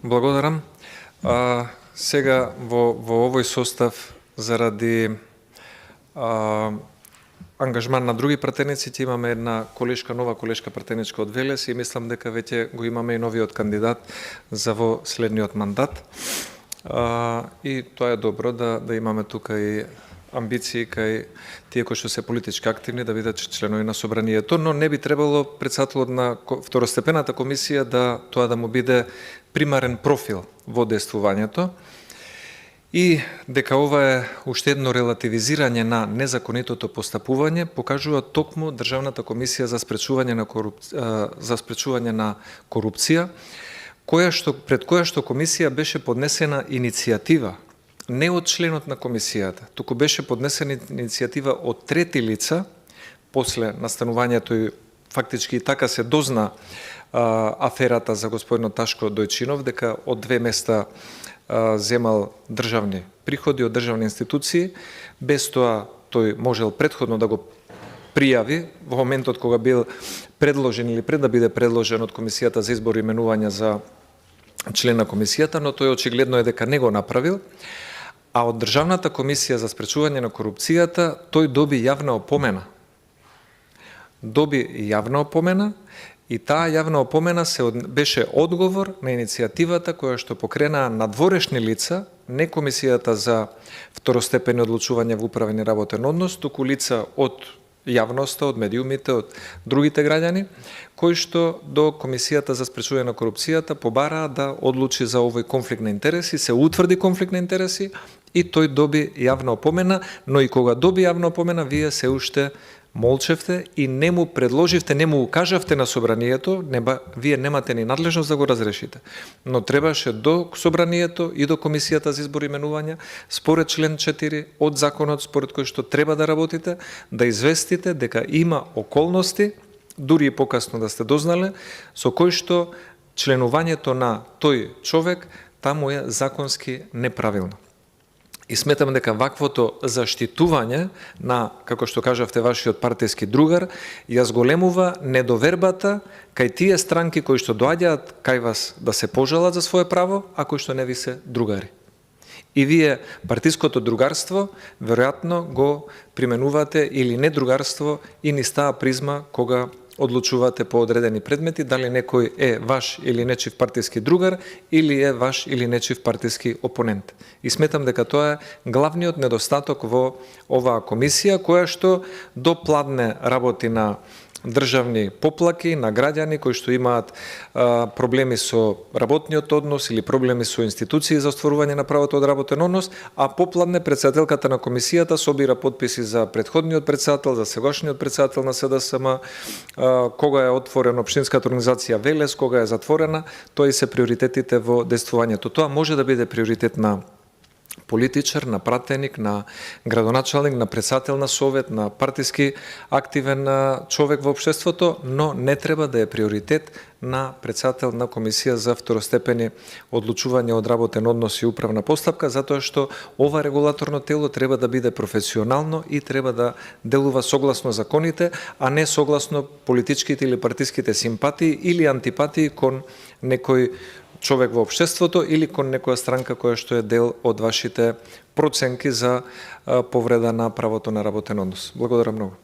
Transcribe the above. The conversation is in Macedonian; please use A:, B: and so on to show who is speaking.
A: Благодарам. Сега во овој состав заради ангажман на други пратеници ќе имаме една нова колешка пратеничка од Велес и мислам дека веќе го имаме и новиот кандидат за во следниот мандат. И тоа е добро да имаме тука и амбиции кај тие кои што се политички активни да бидат членови на собранието, но не би требало председателот на второстепената комисија тоа да му биде примарен профил во действувањето и дека ова е уште едно релативизирање на незаконитото постапување покажува токму Државната комисија за спречување на корупција, пред која што комисија беше поднесена иницијатива не од членот на комисијата, туку беше поднесена иницијатива од трети лица после настанувањето и фактички и така се дозна аферата за господинот Ташко Дојчинов, дека од две места земал државни приходи од државни институции, без тоа тој можел претходно да го пријави во моментот кога бил предложен или пред да биде предложен од комисијата за избор и именување за член на комисијата, но тој очигледно е дека не го направил. А од Државната комисија за спречување на корупцијата тој доби јавна опомена. И таа јавна опомена беше одговор на иницијативата која што покренаа надворешни лица, не комисијата за второстепени одлучување во управен и работен однос, туку лица од јавноста, од медиумите, од другите граѓани, кои што до комисијата за спречување на корупцијата побараа да одлучи за овој конфликт на интереси, се утврди конфликт на интереси и тој доби јавна опомена, но и кога доби јавна опомена, вие се уште молчевте и не му предложивте, не му укажавте на собранието, вие немате ни надлежност да го разрешите. Но требаше до собранието и до комисијата за избор и именување, според член 4 од законот, според кој што треба да работите, да известите дека има околности, дури и покасно да сте дознале, со кој што членувањето на тој човек таму е законски неправилно. И сметам дека ваквото заштитување на, како што кажавте, вашиот партиски другар, ја зголемува недовербата кај тие странки кои што доаѓаат кај вас да се пожалат за свое право, а кои што не ви се другари. И вие партиското другарство веројатно го применувате или не другарство и низ таа призма кога одлучувате по одредени предмети, дали некој е ваш или нечив партиски другар, или е ваш или нечив партиски опонент. И сметам дека тоа е главниот недостаток во оваа комисија, која што допладне работи на државни поплаки, на граѓани кои што имаат проблеми со работниот однос или проблеми со институции за остварување на правото од работен однос, а попладне председателката на комисијата собира подписи за претходниот председател, за сегашниот председател на СДСМ, кога е отворена општинската организација Велес, кога е затворена, тоа и се приоритетите во действувањето. Тоа може да биде приоритет на политичар, на пратеник, на градоначалник, на председател на совет, на партиски активен човек во општеството, но не треба да е приоритет на председател на комисија за второстепени одлучување од работен однос и управна постапка, затоа што ова регулаторно тело треба да биде професионално и треба да делува согласно законите, а не согласно политичките или партиските симпатии или антипатии кон некој човек во општеството или кон некоја странка која што е дел од вашите проценки за повреда на правото на работен однос. Благодарам многу.